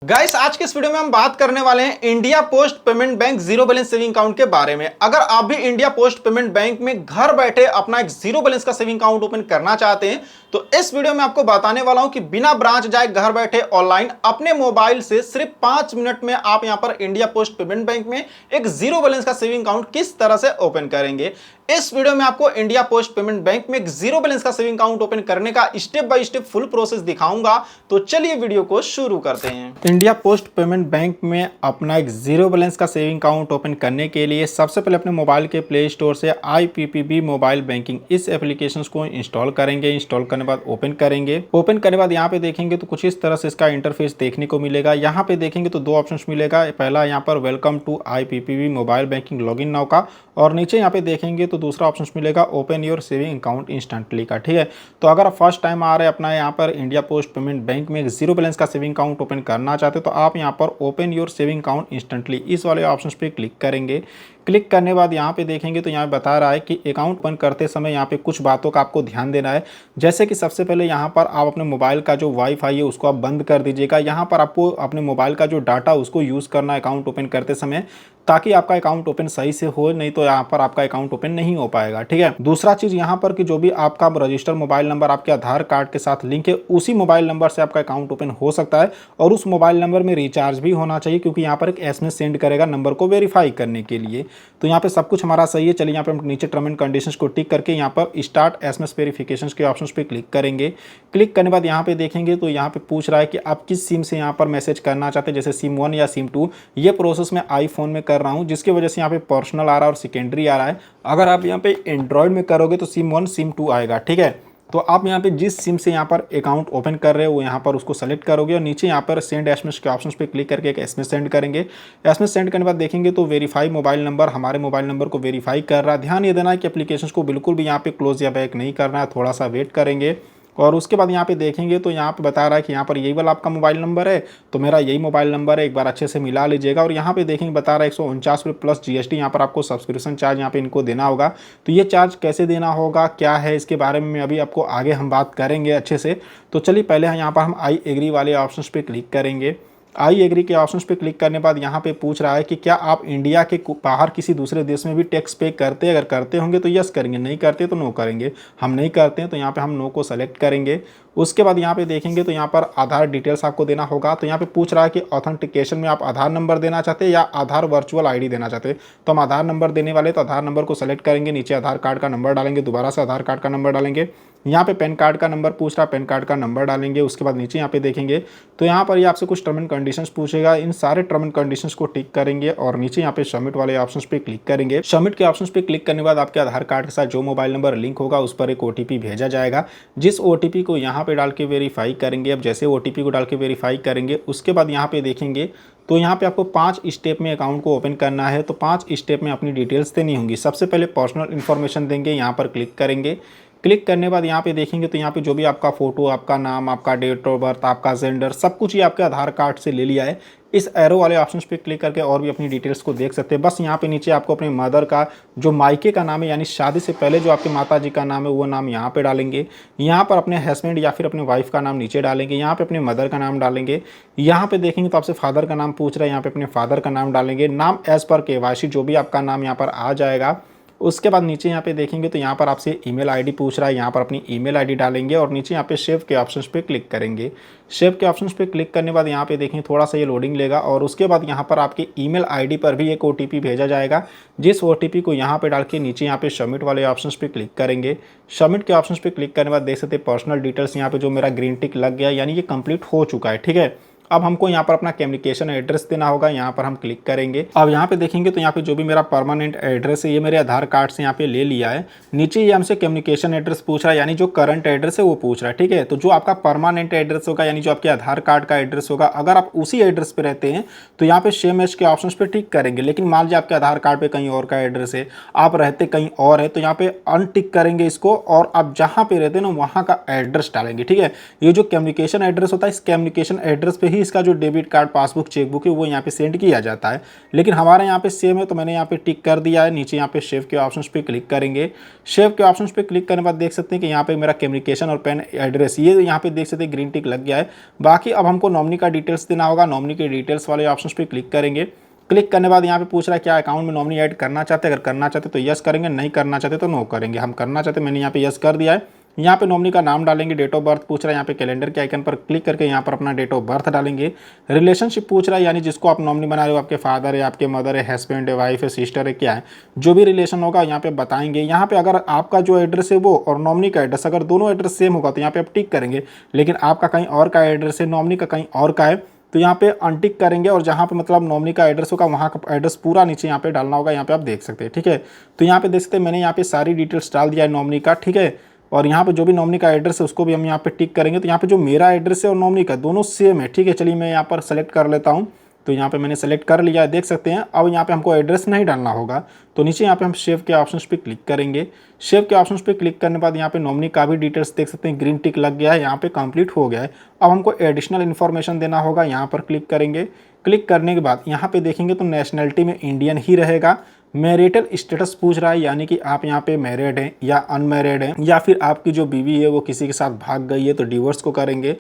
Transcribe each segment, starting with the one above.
Guys आज के इस वीडियो में हम बात करने वाले हैं India post payment bank zero balance saving account के बारे में। अगर आप भी इंडिया पोस्ट पेमेंट बैंक में घर बैठे अपना एक जीरो बैलेंस का सेविंग अकाउंट ओपन करना चाहते हैं तो इस वीडियो में आपको बताने वाला हूं कि बिना ब्रांच जाए घर बैठे ऑनलाइन अपने मोबाइल से सिर्फ 5 मिनट में आप यहां पर इंडिया पोस्ट पेमेंट बैंक में एक जीरो बैलेंस का सेविंग अकाउंट किस तरह से ओपन करेंगे। इस वीडियो में आपको इंडिया पोस्ट पेमेंट बैंक में एक जीरो बैलेंस का सेविंग अकाउंट ओपन करने का step by step full process दिखाऊंगा। तो चलिए वीडियो को शुरू करते हैं। इंडिया पोस्ट पेमेंट बैंक में अपना एक जीरो बैलेंस का सेविंग अकाउंट ओपन करने के लिए सबसे पहले अपने मोबाइल के प्ले स्टोर से IPPB मोबाइल बैंकिंग इस एप्लीकेशन को इंस्टॉल करेंगे। इंस्टॉल करने के बाद ओपन करेंगे। ओपन करने के बाद यहाँ पे देखेंगे तो कुछ इस तरह से इसका इंटरफेस देखने को मिलेगा। यहाँ पे देखेंगे तो दो ऑप्शन मिलेगा। पहला यहाँ पर welcome to IPPB mobile banking login now का, और नीचे यहाँ पे देखेंगे तो दूसरा ऑप्शन मिलेगा open your saving account instantly का। ठीक है, तो अगर आप फर्स्ट टाइम आ रहे हैं अपना यहाँ पर इंडिया पोस्ट पेमेंट बैंक में एक जीरो बैलेंस का सेविंग अकाउंट ओपन करना चाहते तो आप यहाँ पर open your saving account instantly इस वाले ऑप्शन पे क्लिक करेंगे। क्लिक करने के बाद यहाँ पे देखेंगे तो यहाँ बता रहा है कि अकाउंट ओपन करते समय यहाँ पे कुछ बातों का आपको ध्यान देना है। जैसे कि सबसे पहले यहाँ पर आप अपने मोबाइल का जो वाईफाई है उसको आप बंद कर दीजिएगा। यहाँ पर आपको अपने मोबाइल का जो डाटा उसको यूज़ करना है अकाउंट ओपन करते समय, ताकि आपका अकाउंट ओपन सही से हो, नहीं तो यहाँ पर आपका अकाउंट ओपन नहीं हो पाएगा। ठीक है, दूसरा चीज़ यहाँ पर कि जो भी आपका रजिस्टर मोबाइल नंबर आपके आधार कार्ड के साथ लिंक है उसी मोबाइल नंबर से आपका अकाउंट ओपन हो सकता है, और उस मोबाइल नंबर में रिचार्ज भी होना चाहिए, क्योंकि यहाँ पर एक SMS सेंड करेगा नंबर को वेरीफाई करने के लिए। तो यहाँ पे सब कुछ हमारा सही है। चलिए यहाँ पे हम नीचे टर्म एंड कंडीशंस को टिक करके यहाँ पर स्टार्ट SMS वेरिफिकेशन के ऑप्शन पे क्लिक करेंगे। क्लिक करने के बाद यहाँ पे देखेंगे तो यहाँ पे पूछ रहा है कि आप किस सिम से यहाँ पर मैसेज करना चाहते हैं, जैसे सिम 1 या सिम 2। ये प्रोसेस मैं आईफोन में कर रहा हूँ, जिसकी वजह से यहाँ पे पर्सनल आ रहा है और सेकेंडरी आ रहा है। अगर आप यहाँ पे एंड्रॉयड में करोगे तो सिम 1 सिम 2 आएगा। ठीक है, तो आप यहाँ पे जिस सिम से यहाँ पर अकाउंट ओपन कर रहे हो वो यहाँ पर उसको सेलेक्ट करोगे, और नीचे यहाँ पर सेंड SMS के ऑप्शन पे क्लिक करके एक SMS सेंड करेंगे। SMS सेंड करने के बाद देखेंगे तो वेरीफाई मोबाइल नंबर हमारे मोबाइल नंबर को वेरीफाई कर रहा है। ध्यान ये देना है कि एप्लीकेशन को बिल्कुल भी यहाँ पे क्लोज या बैक नहीं करना है, थोड़ा सा वेट करेंगे। और उसके बाद यहाँ पे देखेंगे तो यहाँ पे बता रहा है कि यहाँ पर यही वाला आपका मोबाइल नंबर है, तो मेरा यही मोबाइल नंबर है, एक बार अच्छे से मिला लीजिएगा। और यहाँ पे देखेंगे बता रहा है 149 रुपये प्लस GST यहाँ पर आपको सब्सक्रिप्शन चार्ज यहाँ पे इनको देना होगा। तो ये चार्ज कैसे देना होगा, क्या है, इसके बारे में अभी आपको आगे हम बात करेंगे अच्छे से। तो चलिए पहले यहाँ पर हम आई एग्री वाले ऑप्शन पे क्लिक करेंगे। आई एग्री के ऑप्शंस पे क्लिक करने के बाद यहाँ पे पूछ रहा है कि क्या आप इंडिया के बाहर किसी दूसरे देश में भी टैक्स पे करते हैं। अगर करते होंगे तो यस करेंगे, नहीं करते तो नो करेंगे। हम नहीं करते हैं तो यहाँ पे हम नो को सेलेक्ट करेंगे। उसके बाद यहाँ पे देखेंगे तो यहाँ पर आधार डिटेल्स आपको देना होगा। तो यहाँ पे पूछ रहा है कि ऑथेंटिकेशन में आप आधार नंबर देना चाहते हैं या आधार वर्चुअल ID देना चाहते हैं। तो हम आधार नंबर देने वाले, तो आधार नंबर को सेलेक्ट करेंगे, नीचे आधार कार्ड का नंबर डालेंगे, दोबारा से आधार कार्ड का नंबर डालेंगे। यहाँ पे पैन कार्ड का नंबर पूछ रहा है, पैन कार्ड का नंबर डालेंगे। उसके बाद नीचे यहाँ पे देखेंगे तो यहाँ पर ये आपसे कुछ टर्म एंड कंडीशंस पूछेगा। इन सारे टर्म एंड कंडीशंस को टिक करेंगे और नीचे यहाँ पे सबमिट वाले ऑप्शंस पे क्लिक करेंगे। सबमिट के ऑप्शंस पे क्लिक करने के बाद आपके आधार कार्ड के साथ जो मोबाइल नंबर लिंक होगा उस पर एक OTP भेजा जाएगा, जिस OTP को यहाँ पे डाल के वेरीफाई करेंगे। अब जैसे OTP को डाल के वेरीफाई करेंगे उसके बाद यहाँ पे देखेंगे तो यहाँ पे आपको 5 स्टेप में अकाउंट को ओपन करना है। तो 5 स्टेप में अपनी डिटेल्स देनी होंगी। सबसे पहले पर्सनल इन्फॉर्मेशन देंगे, यहाँ पर क्लिक करेंगे। क्लिक करने के बाद यहाँ पे देखेंगे तो यहाँ पे जो भी आपका फोटो, आपका नाम, आपका डेट ऑफ बर्थ, आपका जेंडर, सब कुछ ही आपके आधार कार्ड से ले लिया है। इस एरो वाले ऑप्शन पे क्लिक करके और भी अपनी डिटेल्स को देख सकते हैं। बस यहाँ पे नीचे आपको अपने मदर का जो मायके का नाम है, यानी शादी से पहले जो आपके माता जी का नाम है वो नाम यहाँ पे डालेंगे। यहाँ पर अपने हस्बैंड या फिर अपने वाइफ का नाम नीचे डालेंगे। यहाँ पे अपने मदर का नाम डालेंगे। यहाँ पे देखेंगे तो आपसे फादर का नाम पूछ रहा है, यहाँ पे अपने फादर का नाम डालेंगे। नाम एज पर KYC जो भी आपका नाम यहाँ पर आ जाएगा। उसके बाद नीचे यहाँ पे देखेंगे तो यहाँ पर आपसे ईमेल ID पूछ रहा है, यहाँ पर अपनी ईमेल ID डालेंगे और नीचे यहाँ पे सेव के ऑप्शंस पे क्लिक करेंगे। सेव के ऑप्शंस पे क्लिक करने के बाद यहाँ पे देखेंगे थोड़ा सा ये लोडिंग लेगा, और उसके बाद यहाँ पर आपके ईमेल ID पर भी एक OTP भेजा जाएगा, जिस OTP को यहाँ पे डाल के नीचे यहाँ पे सबमिट वाले ऑप्शंस पे क्लिक करेंगे। सबमिट के ऑप्शंस पे क्लिक करने के बाद देख सकते हैं पर्सनल डिटेल्स यहाँ पे जो मेरा ग्रीन टिक लग गया, यानी ये कंप्लीट हो चुका है। ठीक है, अब हमको यहाँ पर अपना कम्युनिकेशन एड्रेस देना होगा, यहाँ पर हम क्लिक करेंगे। अब यहाँ पे देखेंगे तो यहाँ पे जो भी मेरा परमानेंट एड्रेस है ये मेरे आधार कार्ड से यहाँ पे ले लिया है। नीचे ये हमसे कम्युनिकेशन एड्रेस पूछ रहा है, यानी जो करंट एड्रेस है वो पूछ रहा है। ठीक है, तो जो आपका परमानेंट एड्रेस होगा, यानी जो आपके आधार कार्ड का एड्रेस होगा, अगर आप उसी एड्रेस पे रहते हैं तो यहाँ पे सेम एज के ऑप्शन पे टिक करेंगे। लेकिन मान लीजिए आपके आधार कार्ड पे कहीं और का एड्रेस है, आप रहते कहीं और है, तो यहाँ पे अनटिक करेंगे इसको, और आप जहाँ पे रहते हैं ना वहाँ का एड्रेस डालेंगे। ठीक है, ये जो कम्युनिकेशन एड्रेस होता है इस कम्युनिकेशन एड्रेस पे ही इसका जो डेबिट कार्ड, पासबुक, चेकबुक है वो यहाँ पे सेंड किया जाता है। लेकिन हमारे यहाँ पे सेम है, तो मैंने यहाँ पे टिक कर दिया है। नीचे यहाँ पे सेव के ऑप्शन पे क्लिक करेंगे। सेव के ऑप्शन पे क्लिक करने के बाद देख सकते हैं कि यहाँ पे मेरा कम्युनिकेशन और पेन एड्रेस ये यहाँ पे देख सकते हैं ग्रीन टिक लग गया है। बाकी अब हमको नॉमिनी का डिटेल्स देना होगा। नॉमिनी के डिटेल्स वाले ऑप्शन पे क्लिक करेंगे। क्लिक करने बाद यहाँ पे पूछ रहा है क्या अकाउंट में नॉमिनी ऐड करना चाहते हैं। अगर करना चाहते तो यस करेंगे, नहीं करना चाहते तो नो करेंगे। हम करना चाहते, मैंने यहाँ पे यस कर दिया है। यहाँ पे नॉमिनी का नाम डालेंगे। डेट ऑफ बर्थ पूछ रहा है, यहाँ पे कैलेंडर के आइकन पर क्लिक करके यहाँ पर अपना डेट ऑफ बर्थ डालेंगे। रिलेशनशिप पूछ रहा है, यानी जिसको आप नॉमिनी बना रहे हो, आपके फादर है, आपके मदर है, हस्बैंड है, वाइफ है, सिस्टर है, क्या है, जो भी रिलेशन होगा यहाँ पे बताएंगे। यहाँ पे अगर आपका जो एड्रेस है वो और नॉमिनी का एड्रेस अगर दोनों एड्रेस सेम होगा तो यहाँ पे आप टिक करेंगे। लेकिन आपका कहीं और का एड्रेस है, नॉमिनी का कहीं और का है, तो यहाँ पे अनटिक करेंगे। और जहाँ पे मतलब नॉमिनी का एड्रेस होगा वहाँ का एड्रेस पूरा नीचे यहाँ पे डालना होगा। यहाँ पे आप देख सकते हैं, ठीक है। तो यहाँ पे देख सकते हैं मैंने यहाँ पे सारी डिटेल्स डाल दिया है नॉमिनी का, ठीक है। और यहाँ पे जो भी नॉमिनी का एड्रेस है उसको भी हम यहाँ पे टिक करेंगे। तो यहाँ पे जो मेरा एड्रेस है और नॉमिनी का दोनों सेम है, ठीक है। चलिए मैं यहाँ पर सेलेक्ट कर लेता हूँ। तो यहाँ पे मैंने सेलेक्ट कर लिया है, देख सकते हैं। अब यहाँ पे हमको एड्रेस नहीं डालना होगा, तो नीचे यहाँ पे हम सेव के ऑप्शंस पे क्लिक करेंगे। सेव के ऑप्शंस पे क्लिक करने के बाद यहाँ पे नॉमिनी का भी डिटेल्स देख सकते हैं, ग्रीन टिक लग गया है, यहाँ पे कंप्लीट हो गया है। अब हमको एडिशनल इन्फॉर्मेशन देना होगा, यहाँ पर क्लिक करेंगे। क्लिक करने के बाद यहाँ पे देखेंगे तो नेशनलिटी में इंडियन ही रहेगा। मैरिटल स्टेटस पूछ रहा है, यानी कि आप यहाँ पे मैरिड हैं या अनमैरिड हैं, या फिर आपकी जो बीवी है वो किसी के साथ भाग गई है तो डिवोर्स को करेंगे।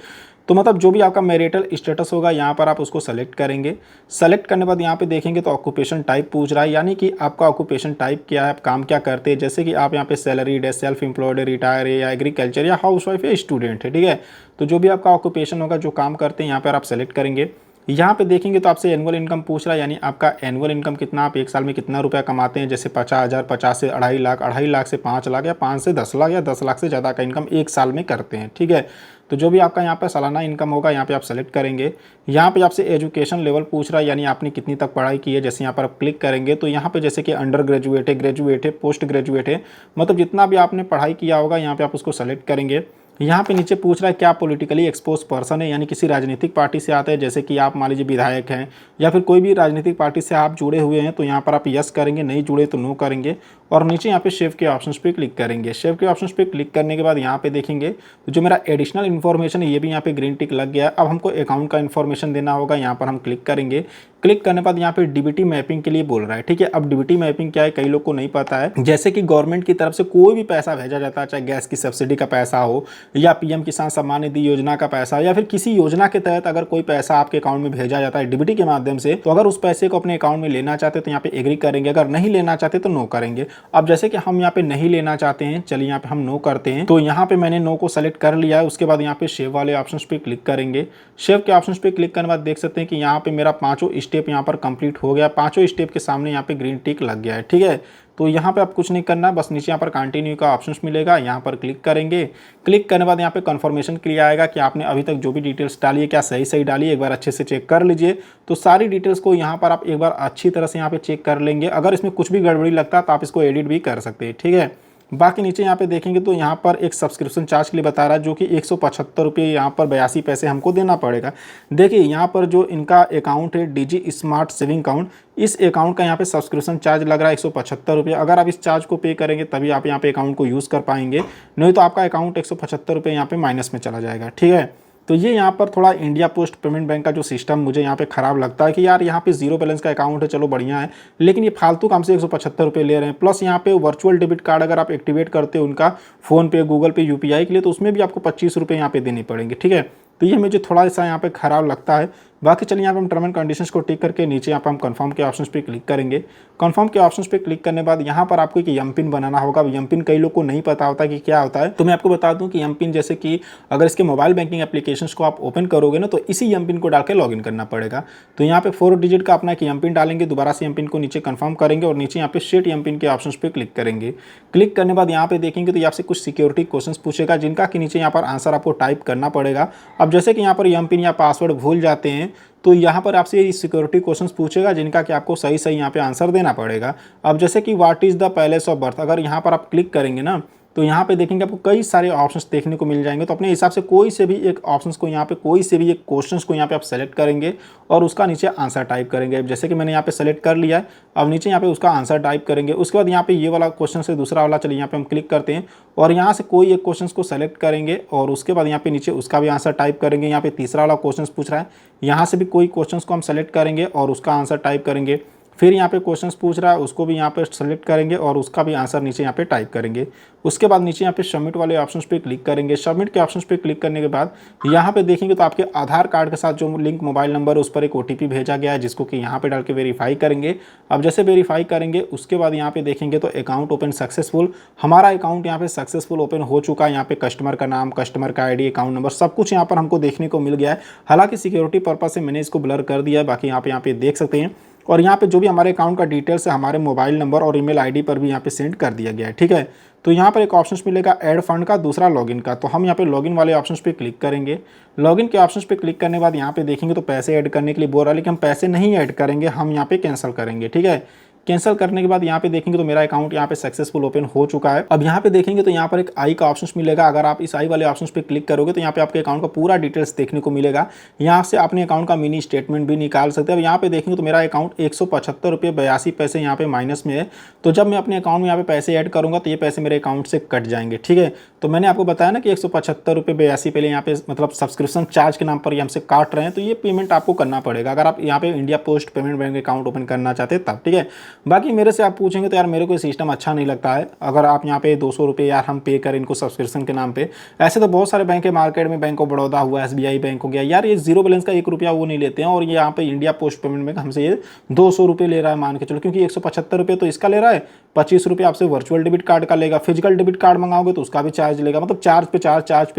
तो मतलब जो भी आपका मैरिटल स्टेटस होगा यहाँ पर आप उसको सेलेक्ट करेंगे। सेलेक्ट करने के बाद यहाँ पे देखेंगे तो ऑक्यूपेशन टाइप पूछ रहा है, यानी कि आपका ऑक्यूपेशन टाइप क्या है, आप काम क्या करते हैं। जैसे कि आप यहाँ पे सैलरीड है, सेल्फ एम्प्लॉयड है, रिटायर है, या एग्रीकल्चर या हाउसवाइफ है, स्टूडेंट है, ठीक है। तो जो भी आपका ऑक्यूपेशन होगा, जो काम करते हैं, यहाँ पर आप सेलेक्ट करेंगे। यहाँ पे देखेंगे तो आपसे एनुअल इनकम पूछ रहा है, यानी आपका एनुअल इनकम कितना, आप एक साल में कितना रुपया कमाते हैं। जैसे 50,000, 50 से 2.5 लाख, 2.5 लाख से 5 लाख, या 5 से 10 लाख, या 10 लाख से ज़्यादा का इनकम एक साल में करते हैं, ठीक है। तो जो भी आपका यहाँ पर सालाना इनकम होगा यहाँ पे आप सेलेक्ट करेंगे। यहाँ पे आपसे एजुकेशन लेवल पूछ रहा है, यानी आपने कितनी तक पढ़ाई की है। जैसे यहाँ पर आप क्लिक करेंगे तो यहाँ पे जैसे कि अंडर ग्रेजुएट है, ग्रेजुएट है, पोस्ट ग्रेजुएट है, मतलब जितना भी आपने पढ़ाई किया होगा यहाँ पे आप उसको सेलेक्ट करेंगे। यहाँ पे नीचे पूछ रहा है क्या पॉलिटिकली एक्सपोज पर्सन है, यानी किसी राजनीतिक पार्टी से आते हैं। जैसे कि आप मान लीजिए विधायक हैं या फिर कोई भी राजनीतिक पार्टी से आप जुड़े हुए हैं, तो यहाँ पर आप यस करेंगे, नहीं जुड़े तो नो करेंगे। और नीचे यहाँ पे सेव के ऑप्शंस पे क्लिक करेंगे। सेव के ऑप्शंस पे क्लिक करने के बाद यहाँ पे देखेंगे तो जो मेरा एडिशनल इन्फॉर्मेशन है ये भी यहाँ पे ग्रीन टिक लग गया है। अब हमको अकाउंट का इन्फॉर्मेशन देना होगा, यहाँ पर हम क्लिक करेंगे। क्लिक करने के बाद यहाँ पे डीबीटी मैपिंग के लिए बोल रहा है, ठीक है। अब डीबीटी मैपिंग क्या है, कई लोग को नहीं पता है। जैसे कि गवर्नमेंट की तरफ से कोई भी पैसा भेजा जाता है, चाहे गैस की सब्सिडी का पैसा हो, या पीएम किसान सम्मान निधि योजना का पैसा, या फिर किसी योजना के तहत अगर कोई पैसा आपके अकाउंट में भेजा जाता है डीबीटी के माध्यम से, तो अगर उस पैसे को अपने अकाउंट में लेना चाहते तो यहाँ पे एग्री करेंगे, अगर नहीं लेना चाहते तो नो करेंगे। अब जैसे कि हम यहाँ पे नहीं लेना चाहते हैं, चलिए यहाँ पे हम नो करते हैं। तो यहाँ पे मैंने नो को सेलेक्ट कर लिया है। उसके बाद यहाँ पे सेव वाले ऑप्शन पे क्लिक करेंगे। सेव के ऑप्शन पे क्लिक करने के बाद देख सकते हैं कि यहाँ पे मेरा 5 स्टेप यहाँ पर कंप्लीट हो गया। 5 स्टेप के सामने यहाँ पे ग्रीन टिक लग गया है, ठीक है। तो यहाँ पे आप कुछ नहीं करना, बस नीचे यहाँ पर कंटिन्यू का ऑप्शंस मिलेगा, यहाँ पर क्लिक करेंगे। क्लिक करने के बाद यहाँ पे कंफर्मेशन के लिए आएगा कि आपने अभी तक जो भी डिटेल्स डाली है क्या सही सही डाली है, एक बार अच्छे से चेक कर लीजिए। तो सारी डिटेल्स को यहाँ पर आप एक बार अच्छी तरह से यहाँ पे चेक कर लेंगे। अगर इसमें कुछ भी गड़बड़ी लगता है तो आप इसको एडिट भी कर सकते हैं, ठीक है। बाकी नीचे यहाँ पे देखेंगे तो यहाँ पर एक सब्सक्रिप्शन चार्ज के लिए बता रहा है, जो कि 175 रुपये यहाँ पर 82 पैसे हमको देना पड़ेगा। देखिए यहाँ पर जो इनका अकाउंट है डिजी स्मार्ट सेविंग अकाउंट, इस अकाउंट का यहाँ पे सब्सक्रिप्शन चार्ज लग रहा है 175 रुपये। अगर आप इस चार्ज को पे करेंगे तभी आप यहाँ पे अकाउंट को यूज़ कर पाएंगे, नहीं तो आपका अकाउंट 175 रुपये यहाँ पे माइनस में चला जाएगा, ठीक है। तो ये यहाँ पर थोड़ा इंडिया पोस्ट पेमेंट बैंक का जो सिस्टम मुझे यहाँ पे ख़राब लगता है कि यार यहाँ पे जीरो बैलेंस का अकाउंट है, चलो बढ़िया है, लेकिन ये फालतू काम से 175 रुपये ले रहे हैं। प्लस यहाँ पे वर्चुअल डेबिट कार्ड अगर आप एक्टिवेट करते हो उनका फ़ोन पे, गूगल पे, यूपीआई के लिए, तो उसमें भी आपको 25 रुपये यहाँ पे देने पड़ेंगे, ठीक है। तो ये मुझे थोड़ा सा यहाँ पे ख़राब लगता है। बाकी चलिए यहाँ पे हम टर्म एंड कंडीशंस को टिक करके नीचे यहाँ पे हम कंफर्म के ऑप्शंस पे क्लिक करेंगे। कंफर्म के ऑप्शंस पे क्लिक करने के बाद यहाँ पर आपको एक यम पिन बनाना होगा। यम पिन कई लोग को नहीं पता होता कि क्या होता है, तो मैं आपको बता दूं कि यम पिन जैसे कि अगर इसके मोबाइल बैंकिंग एप्लीकेशंस को आप ओपन करोगे ना, तो इसी यम पिन को डाल के लॉगिन करना पड़ेगा। तो यहाँ पे 4 डिजिट का अपना एक यम पिन डालेंगे, दोबारा से यम पिन को नीचे कंफर्म करेंगे और नीचे यहाँ पे सेट यम पिन के ऑप्शन पे क्लिक करेंगे। क्लिक करने के बाद यहाँ पे देखेंगे तो आपसे कुछ सिक्योरिटी क्वेश्चन पूछेगा, जिनका कि नीचे यहाँ पर आंसर आपको टाइप करना पड़ेगा। अब जैसे कि यहाँ पर यम पिन या पासवर्ड भूल जाते हैं तो यहाँ पर आपसे ये सिक्योरिटी क्वेश्चंस पूछेगा, जिनका कि आपको सही सही यहाँ पे आंसर देना पड़ेगा। अब जैसे कि what is the palace of birth, अगर यहाँ पर आप क्लिक करेंगे ना तो यहाँ पे देखेंगे आपको कई सारे ऑप्शंस देखने को मिल जाएंगे। तो अपने हिसाब से कोई से भी एक ऑप्शंस को यहाँ पे कोई से भी एक क्वेश्चंस को यहाँ पे आप सेलेक्ट करेंगे और उसका नीचे आंसर टाइप करेंगे। जैसे कि मैंने यहाँ पे सेलेक्ट कर लिया है, अब नीचे यहाँ पे उसका आंसर टाइप करेंगे। उसके बाद यहाँ पे ये वाला क्वेश्चन से दूसरा वाला, चलिए यहाँ पे हम क्लिक करते हैं और यहाँ से कोई एक क्वेश्चन को सेलेक्ट करेंगे और उसके बाद यहाँ पे नीचे उसका भी आंसर टाइप करेंगे। यहाँ पे तीसरा वाला क्वेश्चन पूछ रहा है, यहाँ से भी कोई क्वेश्चन को हम सेलेक्ट करेंगे और उसका आंसर टाइप करेंगे। फिर यहाँ पे क्वेश्चंस पूछ रहा है, उसको भी यहाँ पे सेलेक्ट करेंगे और उसका भी आंसर नीचे यहाँ पे टाइप करेंगे। उसके बाद नीचे यहाँ पे सबमिट वाले ऑप्शंस पे क्लिक करेंगे। सबमिट के ऑप्शंस पे क्लिक करने के बाद यहाँ पे देखेंगे तो आपके आधार कार्ड के साथ जो लिंक मोबाइल नंबर, उस पर एक OTP भेजा गया है, जिसको कि यहाँ पे डाल के वेरीफाई करेंगे। अब जैसे वेरीफाई करेंगे उसके बाद यहाँ पे देखेंगे तो अकाउंट ओपन सक्सेसफुल, हमारा अकाउंट यहाँ पे सक्सेसफुल ओपन हो चुका है। यहाँ पे कस्टमर का नाम, कस्टमर का ID, अकाउंट नंबर सब कुछ यहाँ पर हमको देखने को मिल गया है। हालांकि सिक्योरिटी पर्पज से मैंने इसको ब्लर कर दिया है, बाकी यहाँ पे देख सकते हैं। और यहाँ पे जो भी हमारे अकाउंट का डिटेल्स है हमारे मोबाइल नंबर और ईमेल ID पर भी यहाँ पे सेंड कर दिया गया है, ठीक है। तो यहाँ पर एक ऑप्शन मिलेगा ऐड फंड का, दूसरा लॉगिन का। तो हम यहाँ पे लॉगिन वाले ऑप्शंस पे क्लिक करेंगे। लॉगिन के ऑप्शंस पे क्लिक करने के बाद यहाँ पे देखेंगे तो पैसे ऐड करने के लिए बोल रहा है, लेकिन हम पैसे नहीं ऐड करेंगे, हम यहाँ पे कैंसिल करेंगे, ठीक है। कैंसिल करने के बाद यहाँ पे देखेंगे तो मेरा अकाउंट यहाँ पे सक्सेसफुल ओपन हो चुका है। अब यहाँ पे देखेंगे तो यहाँ पर एक आई का ऑप्शन मिलेगा। अगर आप इस आई वाले ऑप्शन पे क्लिक करोगे तो यहाँ पे आपके अकाउंट का पूरा डिटेल्स देखने को मिलेगा। यहाँ से अपने अकाउंट का मिनी स्टेटमेंट भी निकाल सकते हैं। अब यहाँ पे देखेंगे तो मेरा अकाउंट 175 रुपये 82 पैसे यहाँ पे माइनस में है। तो जब मैं अपने अकाउंट में यहाँ पे पैसे ऐड करूँगा तो ये पैसे मेरे अकाउंट से कट जाएंगे, ठीक है। तो मैंने आपको बताया ना कि 175 रुपये 82 पहले यहाँ पे मतलब सब्सक्रिप्शन चार्ज के नाम पर ये हमसे काट रहे हैं, तो ये पेमेंट आपको करना पड़ेगा अगर आप यहाँ पे India post payment bank account open करना चाहते हैं तब, ठीक है। बाकी मेरे से पूछेंगे तो यार मेरे को सिस्टम अच्छा नहीं लगता है। अगर आप यहाँ पे 200 रुपये यार हम पे करें इनको सब्सक्रिप्शन के नाम पे, ऐसे तो बहुत सारे बैंक है मार्केट में, बैंक ऑफ बड़ौदा हुआ, SBI बैंक हो गया, यार ये जीरो बैलेंस का 1 रुपया वो नहीं लेते हैं। और ये यहाँ पे इंडिया पोस्ट पेमेंट बैंक हमसे ये 200 रुपये ले रहा है मान के चलो, क्योंकि 175 रुपये तो इसका ले रहा है, 25 रुपये आपसे वर्चुअल डेबिट कार्ड का लेगा, फिजिकल डेबिट कार्ड मंगाओगे तो उसका भी चार्ज लेगा, मतलब चार्ज पे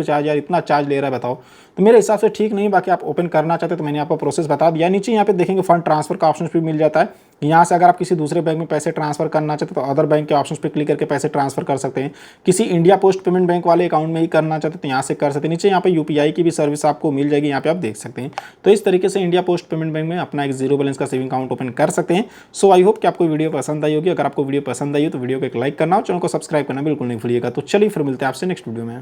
चार्ज, यार इतना चार्ज ले रहा है बताओ। तो मेरे हिसाब से ठीक नहीं। बाकी आप ओपन करना चाहते तो मैंने आपको प्रोसेस बता दिया। नीचे यहाँ पे देखेंगे फंड ट्रांसफर का ऑप्शन भी मिल जाता है। यहाँ से अगर आप किसी दूसरे बैंक में पैसे ट्रांसफर करना चाहते तो अदर बैंक के ऑप्शन पे क्लिक करके पैसे ट्रांसफर कर सकते हैं। किसी इंडिया पोस्ट पेमेंट बैंक वाले अकाउंट में ही करना चाहते तो यहाँ से कर सकते हैं। नीचे यहाँ पे UPI की भी सर्विस आपको मिल जाएगी, यहाँ पे आप देख सकते हैं। तो इस तरीके से इंडिया पोस्ट पेमेंट बैंक में अपना एक जीरो बैलेंस का सेविंग अकाउंट ओपन कर सकते हैं। सो आई होप कि आपको वीडियो पसंद आई होगी। अगर आपको वीडियो पसंद आई हो तो वीडियो को एक लाइक करना और चैनल को सब्सक्राइब करना बिल्कुल नहीं भूलिएगा। तो चलिए फिर मिलते हैं आपसे नेक्स्ट वीडियो में।